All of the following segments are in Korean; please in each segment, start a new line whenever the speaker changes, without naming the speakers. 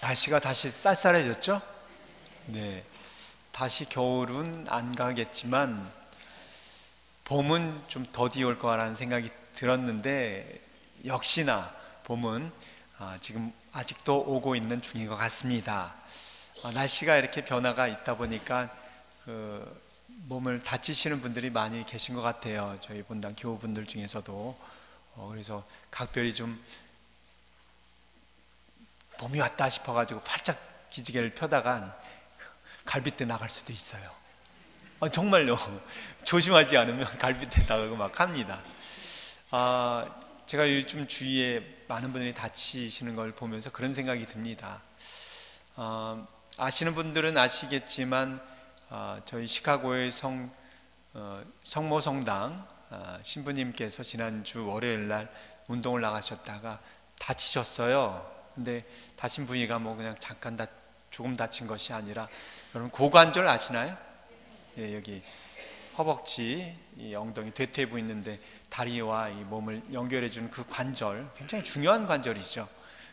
날씨가 다시 쌀쌀해졌죠? 네, 다시 겨울은 안 가겠지만 봄은 좀 더디 올 거라는 생각이 들었는데 역시나 봄은 지금 아직도 오고 있는 중인 것 같습니다. 날씨가 이렇게 변화가 있다 보니까 몸을 다치시는 분들이 많이 계신 것 같아요. 저희 본당 교우분들 중에서도. 그래서 각별히 좀 봄이 왔다 싶어가지고 팔짝 기지개를 펴다가 갈빗대 나갈 수도 있어요. 정말요. 조심하지 않으면 갈빗대 나가고 막 합니다. 제가 요즘 주위에 많은 분들이 다치시는 걸 보면서 그런 생각이 듭니다. 아시는 분들은 아시겠지만 저희 시카고의 성모성당 신부님께서 지난주 월요일 날 운동을 나가셨다가 다치셨어요. 근데 다친 부위가 뭐 그냥 잠깐 조금 다친 것이 아니라, 여러분 고관절 아시나요? 예, 여기 허벅지, 이 엉덩이 대퇴부 있는데 다리와 이 몸을 연결해 주는 그 관절, 굉장히 중요한 관절이죠.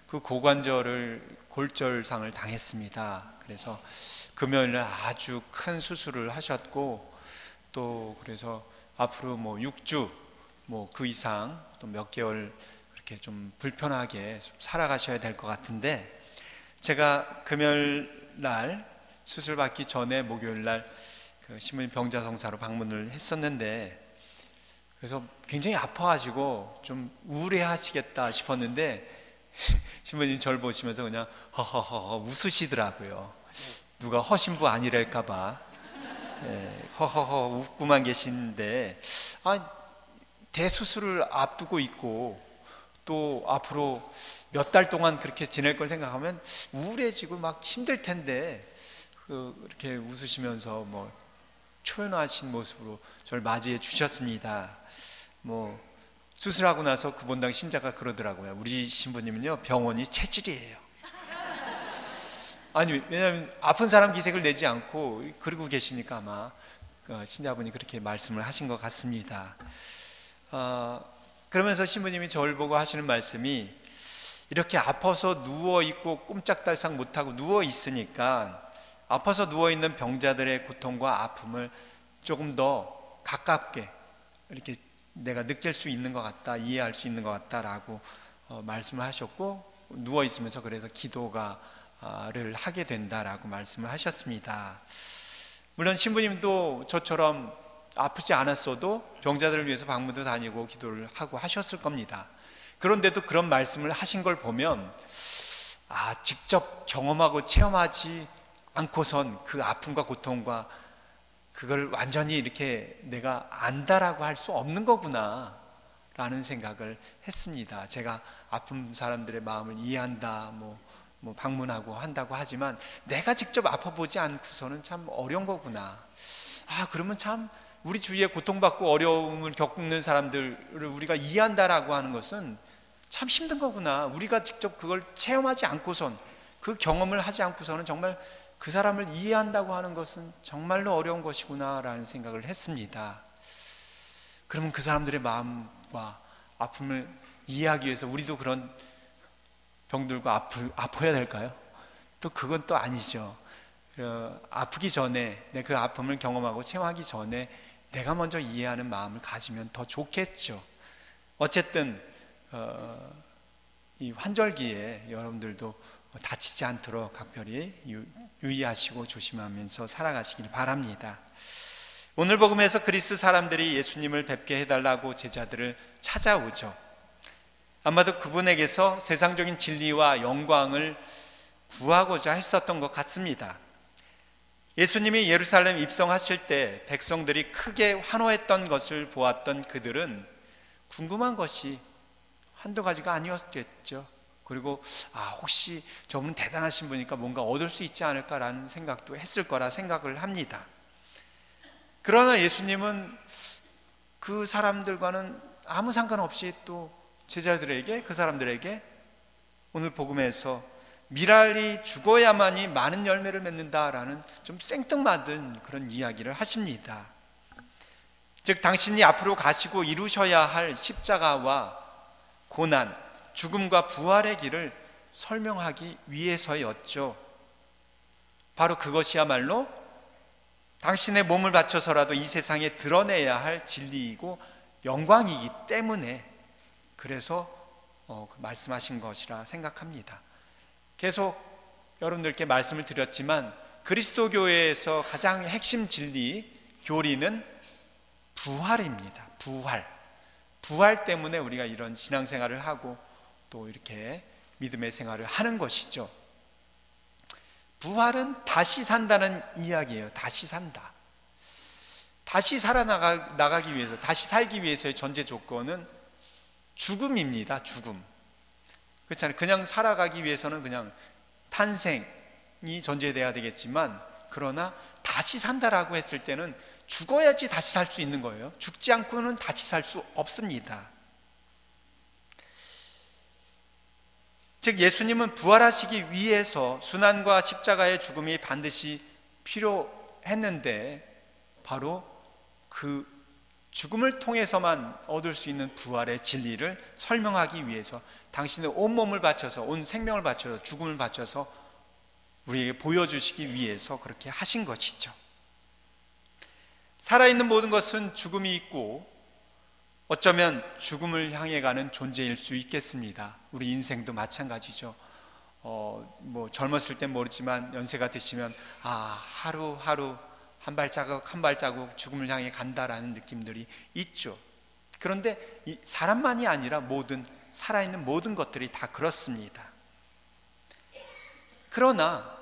그 고관절을 골절상을 당했습니다. 그래서 금요일 날 아주 큰 수술을 하셨고, 또 그래서 앞으로 뭐 6주 뭐 그 이상 또 몇 개월 그렇게 좀 불편하게 좀 살아가셔야 될 것 같은데, 제가 금요일 날 수술 받기 전에 목요일 날 그 신부님 병자성사로 방문을 했었는데, 그래서 굉장히 아파가지고 좀 우울해하시겠다 싶었는데 신부님 저를 보시면서 그냥 허허허 웃으시더라고요. 누가 허신부 아니랄까봐 허허허 웃고만 계시는데, 대수술을 앞두고 있고 또 앞으로 몇 달 동안 그렇게 지낼 걸 생각하면 우울해지고 막 힘들 텐데, 이렇게 웃으시면서 뭐 초연하신 모습으로 저를 맞이해 주셨습니다. 뭐 수술하고 나서 그 본당 신자가 그러더라고요. 우리 신부님은요 병원이 체질이에요. 아니, 왜냐하면 아픈 사람 기색을 내지 않고 그러고 계시니까 아마 신자분이 그렇게 말씀을 하신 것 같습니다. 그러면서 신부님이 저를 보고 하시는 말씀이, 이렇게 아파서 누워있고 꼼짝달싹 못하고 누워있으니까 아파서 누워있는 병자들의 고통과 아픔을 조금 더 가깝게 이렇게 내가 느낄 수 있는 것 같다, 이해할 수 있는 것 같다라고 말씀을 하셨고, 누워있으면서 그래서 기도를 하게 된다라고 말씀을 하셨습니다. 물론 신부님도 저처럼 아프지 않았어도 병자들을 위해서 방문도 다니고 기도를 하고 하셨을 겁니다. 그런데도 그런 말씀을 하신 걸 보면 직접 경험하고 체험하지 않고선 그 아픔과 고통과 그걸 완전히 이렇게 내가 안다라고 할 수 없는 거구나 라는 생각을 했습니다. 제가 아픈 사람들의 마음을 이해한다, 뭐 방문하고 한다고 하지만 내가 직접 아파보지 않고서는 참 어려운 거구나. 그러면 참 우리 주위에 고통받고 어려움을 겪는 사람들을 우리가 이해한다라고 하는 것은 참 힘든 거구나. 우리가 직접 그걸 체험하지 않고선, 그 경험을 하지 않고서는 정말 그 사람을 이해한다고 하는 것은 정말로 어려운 것이구나 라는 생각을 했습니다. 그러면 그 사람들의 마음과 아픔을 이해하기 위해서 우리도 그런 병들과 아파야 될까요? 또 그건 또 아니죠. 아프기 전에, 내 그 아픔을 경험하고 체험하기 전에 내가 먼저 이해하는 마음을 가지면 더 좋겠죠. 어쨌든 이 환절기에 여러분들도 다치지 않도록 각별히 유의하시고 조심하면서 살아가시길 바랍니다. 오늘 복음에서 그리스 사람들이 예수님을 뵙게 해달라고 제자들을 찾아오죠. 아마도 그분에게서 세상적인 진리와 영광을 구하고자 했었던 것 같습니다. 예수님이 예루살렘 입성하실 때 백성들이 크게 환호했던 것을 보았던 그들은 궁금한 것이 한두 가지가 아니었겠죠. 그리고 혹시 저분 대단하신 분이니까 뭔가 얻을 수 있지 않을까라는 생각도 했을 거라 생각을 합니다. 그러나 예수님은 그 사람들과는 아무 상관없이 또 제자들에게, 그 사람들에게 오늘 복음에서 미랄이 죽어야만이 많은 열매를 맺는다라는 좀 생뚱맞은 그런 이야기를 하십니다. 즉 당신이 앞으로 가시고 이루셔야 할 십자가와 고난, 죽음과 부활의 길을 설명하기 위해서였죠. 바로 그것이야말로 당신의 몸을 바쳐서라도 이 세상에 드러내야 할 진리이고 영광이기 때문에 그래서 말씀하신 것이라 생각합니다. 계속 여러분들께 말씀을 드렸지만 그리스도교회에서 가장 핵심 진리, 교리는 부활입니다. 부활 때문에 우리가 이런 신앙생활을 하고 또 이렇게 믿음의 생활을 하는 것이죠. 부활은 다시 산다는 이야기예요. 다시 산다. 다시 살아나가기 위해서, 다시 살기 위해서의 전제 조건은 죽음입니다. 죽음. 그렇잖아요. 그냥 살아가기 위해서는 그냥 탄생이 전제돼야 되겠지만, 그러나 다시 산다라고 했을 때는 죽어야지 다시 살 수 있는 거예요. 죽지 않고는 다시 살 수 없습니다. 즉 예수님은 부활하시기 위해서 순환과 십자가의 죽음이 반드시 필요했는데, 바로 그 죽음을 통해서만 얻을 수 있는 부활의 진리를 설명하기 위해서 당신의 온몸을 바쳐서, 온 생명을 바쳐서, 죽음을 바쳐서 우리에게 보여주시기 위해서 그렇게 하신 것이죠. 살아있는 모든 것은 죽음이 있고 어쩌면 죽음을 향해 가는 존재일 수 있겠습니다. 우리 인생도 마찬가지죠. 젊었을 땐 모르지만 연세가 드시면 하루하루 한 발자국 한 발자국 죽음을 향해 간다라는 느낌들이 있죠. 그런데 이 사람만이 아니라 살아있는 모든 것들이 다 그렇습니다. 그러나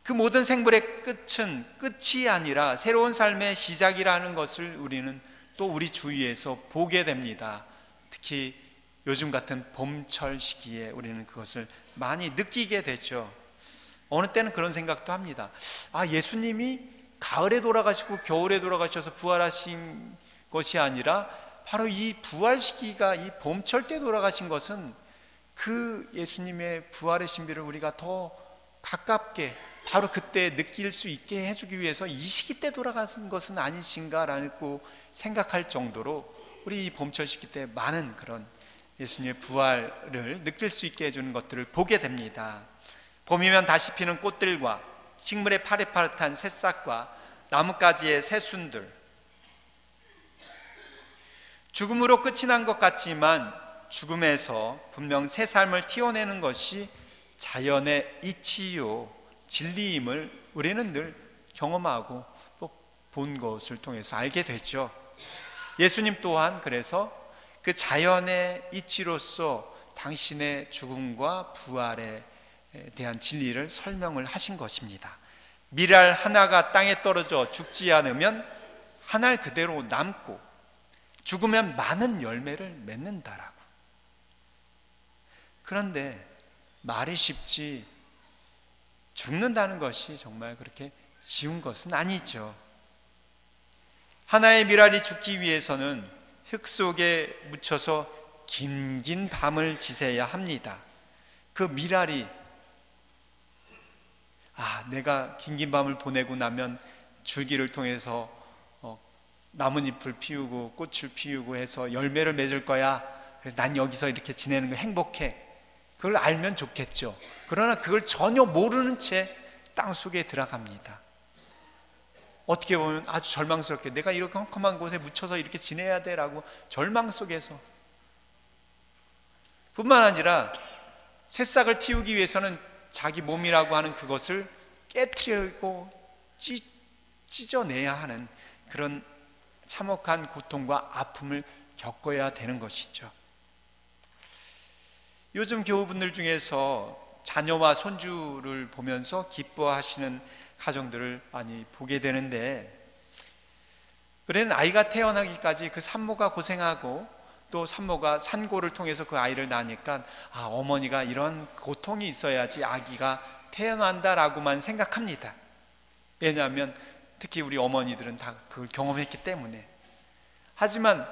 그 모든 생물의 끝은 끝이 아니라 새로운 삶의 시작이라는 것을 우리는 또 우리 주위에서 보게 됩니다. 특히 요즘 같은 봄철 시기에 우리는 그것을 많이 느끼게 되죠. 어느 때는 그런 생각도 합니다. 예수님이 가을에 돌아가시고 겨울에 돌아가셔서 부활하신 것이 아니라 바로 이 부활 시기가 이 봄철 때 돌아가신 것은 그 예수님의 부활의 신비를 우리가 더 가깝게 바로 그때 느낄 수 있게 해주기 위해서 이 시기 때 돌아가신 것은 아니신가라고 생각할 정도로 우리 이 봄철 시기 때 많은 그런 예수님의 부활을 느낄 수 있게 해주는 것들을 보게 됩니다. 봄이면 다시 피는 꽃들과 식물의 파릇파릇한 새싹과 나뭇가지의 새순들, 죽음으로 끝이 난 것 같지만 죽음에서 분명 새 삶을 튀어내는 것이 자연의 이치요 진리임을 우리는 늘 경험하고 또 본 것을 통해서 알게 되죠. 예수님 또한 그래서 그 자연의 이치로서 당신의 죽음과 부활에 대한 진리를 설명을 하신 것입니다. 밀알 하나가 땅에 떨어져 죽지 않으면 한 알 그대로 남고 죽으면 많은 열매를 맺는다라고. 그런데 말이 쉽지 죽는다는 것이 정말 그렇게 쉬운 것은 아니죠. 하나의 밀알이 죽기 위해서는 흙 속에 묻혀서 긴 밤을 지새야 합니다. 그 밀알이 내가 긴 밤을 보내고 나면 줄기를 통해서 나뭇잎을 피우고 꽃을 피우고 해서 열매를 맺을 거야. 그래서 난 여기서 이렇게 지내는 거 행복해. 그걸 알면 좋겠죠. 그러나 그걸 전혀 모르는 채 땅속에 들어갑니다. 어떻게 보면 아주 절망스럽게 내가 이렇게 험한 곳에 묻혀서 이렇게 지내야 돼라고 절망 속에서, 뿐만 아니라 새싹을 틔우기 위해서는 자기 몸이라고 하는 그것을 깨트리고 찢어내야 하는 그런 참혹한 고통과 아픔을 겪어야 되는 것이죠. 요즘 교우분들 중에서 자녀와 손주를 보면서 기뻐하시는 가정들을 많이 보게 되는데, 그래는 아이가 태어나기까지 그 산모가 고생하고 또 산모가 산고를 통해서 그 아이를 낳으니까 어머니가 이런 고통이 있어야지 아기가 태어난다라고만 생각합니다. 왜냐하면 특히 우리 어머니들은 다 그걸 경험했기 때문에. 하지만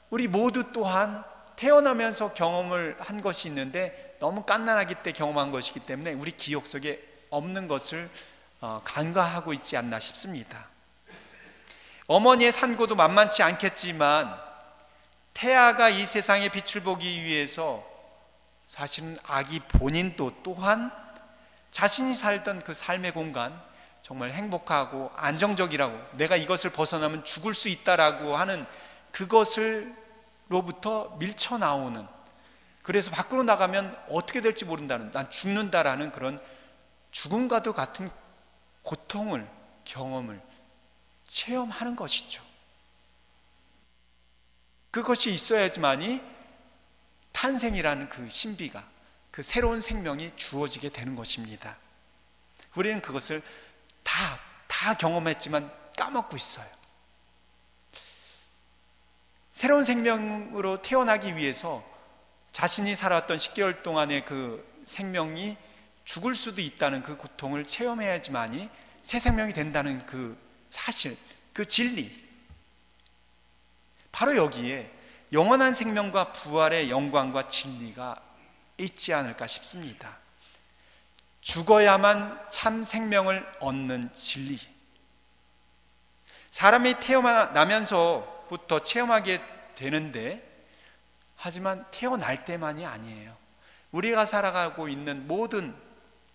우리 모두 또한 태어나면서 경험을 한 것이 있는데 너무 갓난아기 때 경험한 것이기 때문에 우리 기억 속에 없는 것을 간과하고 있지 않나 싶습니다. 어머니의 산고도 만만치 않겠지만 태아가 이 세상의 빛을 보기 위해서 사실은 아기 본인도 또한 자신이 살던 그 삶의 공간, 정말 행복하고 안정적이라고, 내가 이것을 벗어나면 죽을 수 있다라고 하는 그것을로부터 밀쳐나오는, 그래서 밖으로 나가면 어떻게 될지 모른다는, 난 죽는다라는 그런 죽음과도 같은 고통을, 경험을 체험하는 것이죠. 그것이 있어야지만이 탄생이라는 그 신비가, 그 새로운 생명이 주어지게 되는 것입니다. 우리는 그것을 다 경험했지만 까먹고 있어요. 새로운 생명으로 태어나기 위해서 자신이 살아왔던 10개월 동안의 그 생명이 죽을 수도 있다는 그 고통을 체험해야지만이 새 생명이 된다는 그 사실, 그 진리, 바로 여기에 영원한 생명과 부활의 영광과 진리가 있지 않을까 싶습니다. 죽어야만 참 생명을 얻는 진리, 사람이 태어나면서부터 체험하게 되는데, 하지만 태어날 때만이 아니에요. 우리가 살아가고 있는 모든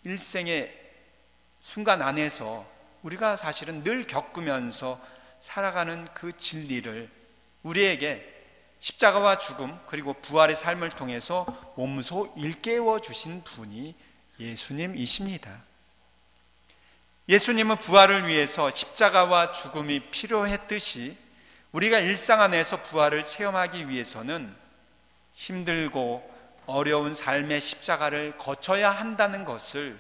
일생의 순간 안에서 우리가 사실은 늘 겪으면서 살아가는 그 진리를 우리에게 십자가와 죽음 그리고 부활의 삶을 통해서 몸소 일깨워 주신 분이 예수님이십니다. 예수님은 부활을 위해서 십자가와 죽음이 필요했듯이 우리가 일상 안에서 부활을 체험하기 위해서는 힘들고 어려운 삶의 십자가를 거쳐야 한다는 것을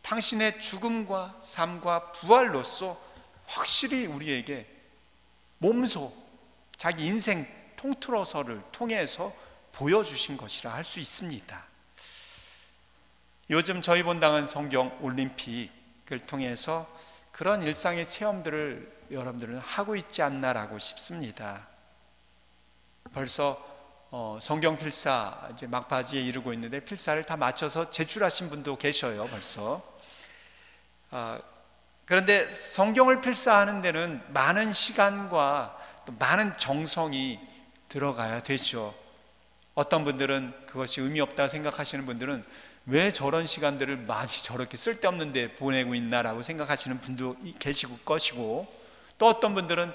당신의 죽음과 삶과 부활로서 확실히 우리에게 몸소 자기 인생 통틀어서를 통해서 보여주신 것이라 할 수 있습니다. 요즘 저희 본당은 성경 올림픽을 통해서 그런 일상의 체험들을 여러분들은 하고 있지 않나라고 싶습니다. 벌써 성경 필사 이제 막바지에 이르고 있는데 필사를 다 마쳐서 제출하신 분도 계셔요, 벌써. 그런데 성경을 필사하는 데는 많은 시간과 또 많은 정성이 들어가야 되죠. 어떤 분들은 그것이 의미 없다고 생각하시는 분들은 왜 저런 시간들을 많이 저렇게 쓸데없는 데 보내고 있나라고 생각하시는 분도 계시고 것이고, 또 어떤 분들은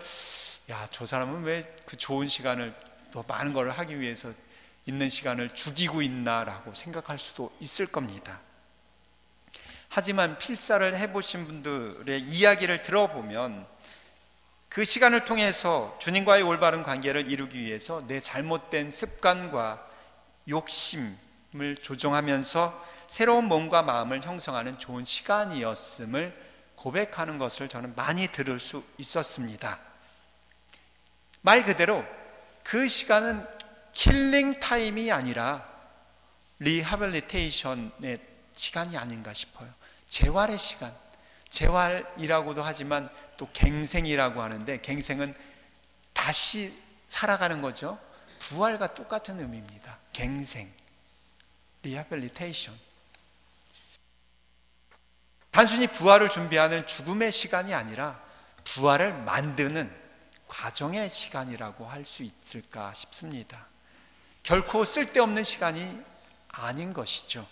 야, 저 사람은 왜 그 좋은 시간을 더 많은 걸 하기 위해서 있는 시간을 죽이고 있나라고 생각할 수도 있을 겁니다. 하지만 필사를 해보신 분들의 이야기를 들어보면 그 시간을 통해서 주님과의 올바른 관계를 이루기 위해서 내 잘못된 습관과 욕심을 조정하면서 새로운 몸과 마음을 형성하는 좋은 시간이었음을 고백하는 것을 저는 많이 들을 수 있었습니다. 말 그대로 그 시간은 킬링 타임이 아니라 리하빌리테이션의 시간이 아닌가 싶어요. 재활의 시간, 재활이라고도 하지만 또 갱생이라고 하는데, 갱생은 다시 살아가는 거죠. 부활과 똑같은 의미입니다. 갱생, 리하빌리테이션. 단순히 부활을 준비하는 죽음의 시간이 아니라 부활을 만드는 과정의 시간이라고 할 수 있을까 싶습니다. 결코 쓸데없는 시간이 아닌 것이죠.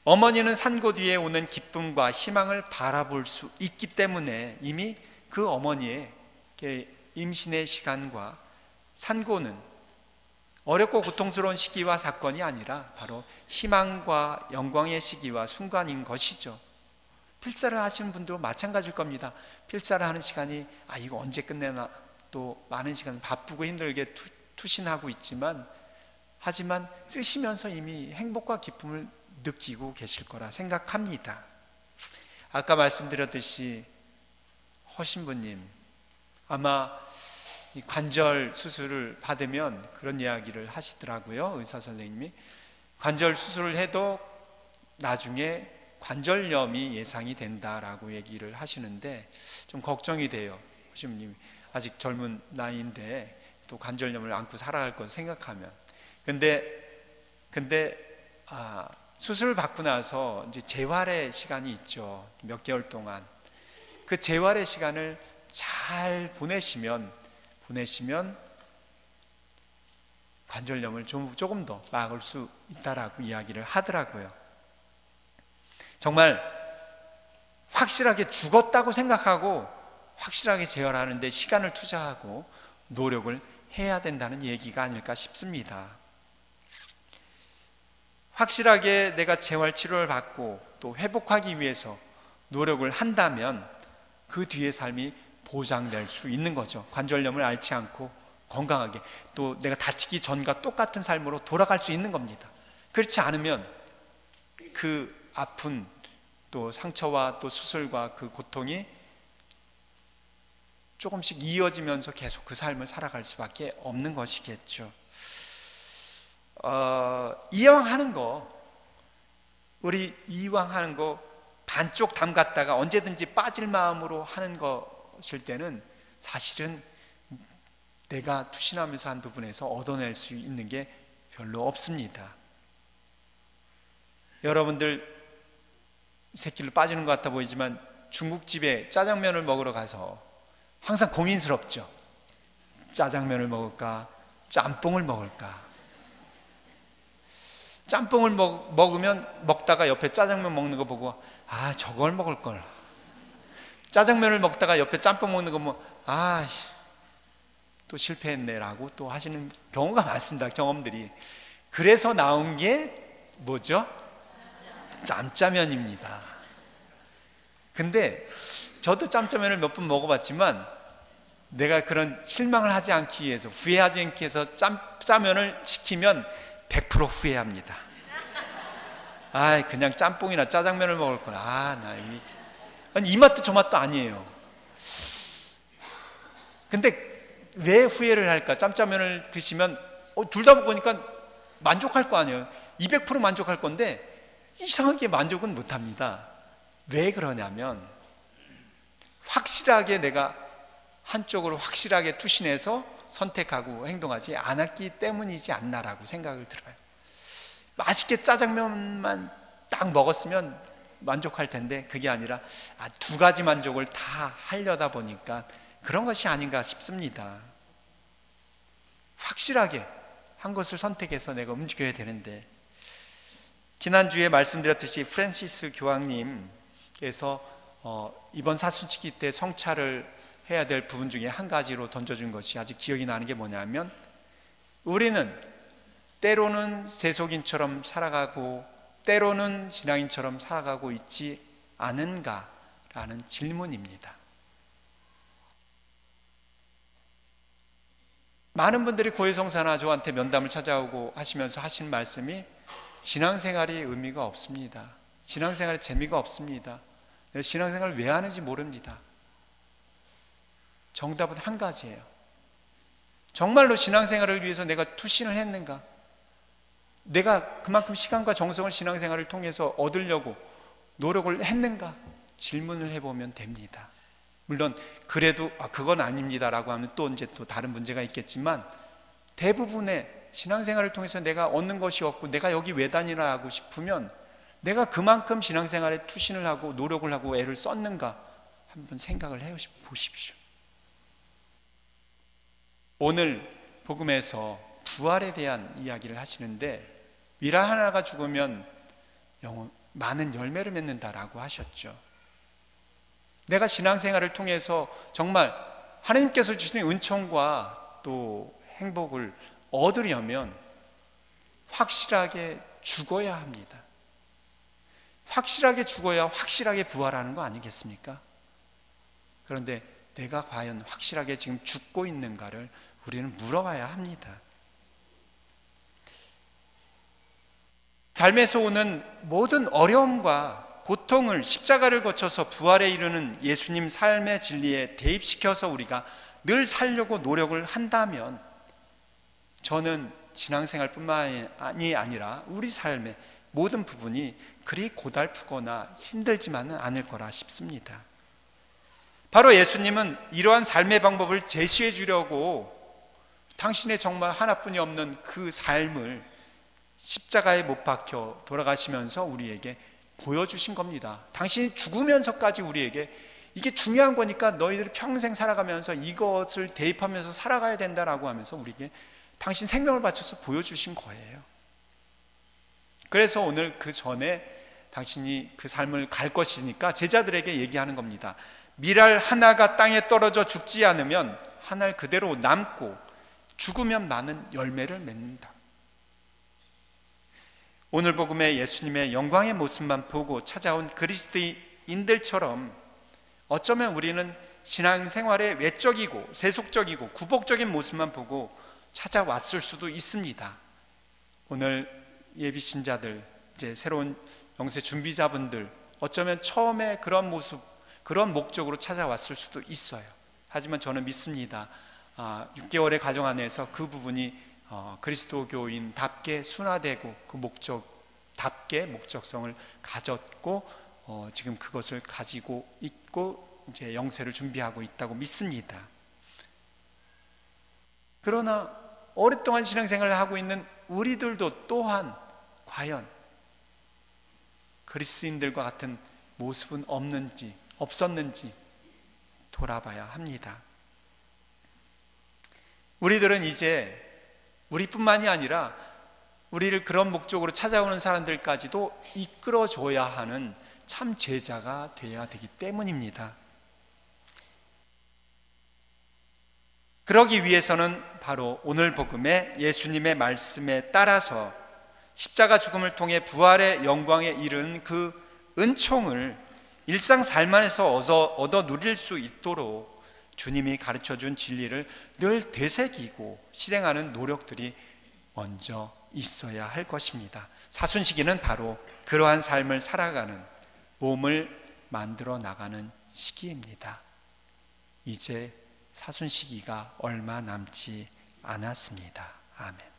어머니는 산고 뒤에 오는 기쁨과 희망을 바라볼 수 있기 때문에 이미 그 어머니의 임신의 시간과 산고는 어렵고 고통스러운 시기와 사건이 아니라 바로 희망과 영광의 시기와 순간인 것이죠. 필사를 하시는 분도 마찬가지일 겁니다. 필사를 하는 시간이 이거 언제 끝내나, 또 많은 시간 바쁘고 힘들게 투신하고 있지만, 하지만 쓰시면서 이미 행복과 기쁨을 느끼고 계실 거라 생각합니다. 아까 말씀드렸듯이 허신부님 아마 이 관절 수술을 받으면 그런 이야기를 하시더라고요. 의사 선생님이 관절 수술을 해도 나중에 관절염이 예상이 된다라고 얘기를 하시는데 좀 걱정이 돼요. 허신부님이 아직 젊은 나이인데 또 관절염을 안고 살아갈 걸 생각하면. 근데 수술을 받고 나서 이제 재활의 시간이 있죠. 몇 개월 동안. 그 재활의 시간을 잘 보내시면 관절염을 조금 더 막을 수 있다라고 이야기를 하더라고요. 정말 확실하게 죽었다고 생각하고 확실하게 재활하는데 시간을 투자하고 노력을 해야 된다는 얘기가 아닐까 싶습니다. 확실하게 내가 재활 치료를 받고 또 회복하기 위해서 노력을 한다면 그 뒤의 삶이 보장될 수 있는 거죠. 관절염을 앓지 않고 건강하게 또 내가 다치기 전과 똑같은 삶으로 돌아갈 수 있는 겁니다. 그렇지 않으면 그 아픈 또 상처와 또 수술과 그 고통이 조금씩 이어지면서 계속 그 삶을 살아갈 수밖에 없는 것이겠죠. 이왕 하는 거, 우리 이왕 하는 거 반쪽 담갔다가 언제든지 빠질 마음으로 하는 것일 때는 사실은 내가 투신하면서 한 부분에서 얻어낼 수 있는 게 별로 없습니다. 여러분들 새끼로 빠지는 것 같아 보이지만 중국집에 짜장면을 먹으러 가서 항상 고민스럽죠. 짜장면을 먹을까? 짬뽕을 먹을까? 짬뽕을 먹다가 옆에 짜장면 먹는 거 보고 아, 저걸 먹을 걸. 짜장면을 먹다가 옆에 짬뽕 먹는 거 뭐 또 실패했네라고 또 하시는 경우가 많습니다. 경험들이. 그래서 나온 게 뭐죠? 짬짜면입니다. 근데 저도 짬짜면을 몇 번 먹어봤지만 내가 그런 실망을 하지 않기 위해서, 후회하지 않기 위해서 짬짜면을 시키면 100% 후회합니다. 그냥 짬뽕이나 짜장면을 먹을 걸. 이 맛도 저 맛도 아니에요. 근데 왜 후회를 할까? 짬짜면을 드시면 둘 다 먹으니까 만족할 거 아니에요. 200% 만족할 건데 이상하게 만족은 못합니다. 왜 그러냐면 확실하게 내가 한쪽으로 확실하게 투신해서 선택하고 행동하지 않았기 때문이지 않나라고 생각을 들어요. 맛있게 짜장면만 딱 먹었으면 만족할 텐데 그게 아니라 두 가지 만족을 다 하려다 보니까 그런 것이 아닌가 싶습니다. 확실하게 한 것을 선택해서 내가 움직여야 되는데, 지난주에 말씀드렸듯이 프랜시스 교황님께서 이번 사순치기 때 성찰을 해야 될 부분 중에 한 가지로 던져준 것이 아직 기억이 나는 게 뭐냐면, 우리는 때로는 세속인처럼 살아가고 때로는 신앙인처럼 살아가고 있지 않은가? 라는 질문입니다. 많은 분들이 고해성사나 저한테 면담을 찾아오고 하시면서 하신 말씀이 신앙생활이 의미가 없습니다. 신앙생활에 재미가 없습니다. 내가 신앙생활을 왜 하는지 모릅니다. 정답은 한 가지예요. 정말로 신앙생활을 위해서 내가 투신을 했는가? 내가 그만큼 시간과 정성을 신앙생활을 통해서 얻으려고 노력을 했는가? 질문을 해보면 됩니다. 물론 그래도 그건 아닙니다라고 하면 또 이제 또 다른 문제가 있겠지만, 대부분의 신앙생활을 통해서 내가 얻는 것이 없고 내가 여기 왜 다니라고 싶으면 내가 그만큼 신앙생활에 투신을 하고 노력을 하고 애를 썼는가 한번 생각을 해 보십시오. 오늘 복음에서 부활에 대한 이야기를 하시는데, 미라 하나가 죽으면 많은 열매를 맺는다라고 하셨죠. 내가 신앙생활을 통해서 정말 하나님께서 주시는 은총과 또 행복을 얻으려면 확실하게 죽어야 합니다. 확실하게 죽어야 확실하게 부활하는 거 아니겠습니까? 그런데 내가 과연 확실하게 지금 죽고 있는가를 우리는 물어봐야 합니다. 삶에서 오는 모든 어려움과 고통을 십자가를 거쳐서 부활에 이르는 예수님 삶의 진리에 대입시켜서 우리가 늘 살려고 노력을 한다면, 저는 신앙생활뿐만이 아니라 우리 삶의 모든 부분이 그리 고달프거나 힘들지만은 않을 거라 싶습니다. 바로 예수님은 이러한 삶의 방법을 제시해 주려고 당신의 정말 하나뿐이 없는 그 삶을 십자가에 못 박혀 돌아가시면서 우리에게 보여주신 겁니다. 당신이 죽으면서까지 우리에게 이게 중요한 거니까 너희들이 평생 살아가면서 이것을 대입하면서 살아가야 된다라고 하면서 우리에게 당신 생명을 바쳐서 보여주신 거예요. 그래서 오늘 그 전에 당신이 그 삶을 갈 것이니까 제자들에게 얘기하는 겁니다. 밀알 하나가 땅에 떨어져 죽지 않으면 한 알 그대로 남고 죽으면 많은 열매를 맺는다. 오늘 복음에 예수님의 영광의 모습만 보고 찾아온 그리스도인들처럼 어쩌면 우리는 신앙생활의 외적이고 세속적이고 구복적인 모습만 보고 찾아왔을 수도 있습니다. 오늘 예비신자들, 이제 새로운 영세 준비자분들, 어쩌면 처음에 그런 모습, 그런 목적으로 찾아왔을 수도 있어요. 하지만 저는 믿습니다. 6개월의 과정 안에서 그 부분이 그리스도교인답게 순화되고 그 목적답게 목적성을 가졌고 지금 그것을 가지고 있고 이제 영세를 준비하고 있다고 믿습니다. 그러나 오랫동안 신앙생활을 하고 있는 우리들도 또한 과연 그리스도인들과 같은 모습은 없었는지 돌아봐야 합니다. 우리들은 이제 우리뿐만이 아니라 우리를 그런 목적으로 찾아오는 사람들까지도 이끌어줘야 하는 참 제자가 되어야 되기 때문입니다. 그러기 위해서는 바로 오늘 복음의 예수님의 말씀에 따라서 십자가 죽음을 통해 부활의 영광에 이른 그 은총을 일상 삶 안에서 얻어 누릴 수 있도록 주님이 가르쳐준 진리를 늘 되새기고 실행하는 노력들이 먼저 있어야 할 것입니다. 사순시기는 바로 그러한 삶을 살아가는 몸을 만들어 나가는 시기입니다. 이제 사순시기가 얼마 남지 않았습니다. 아멘.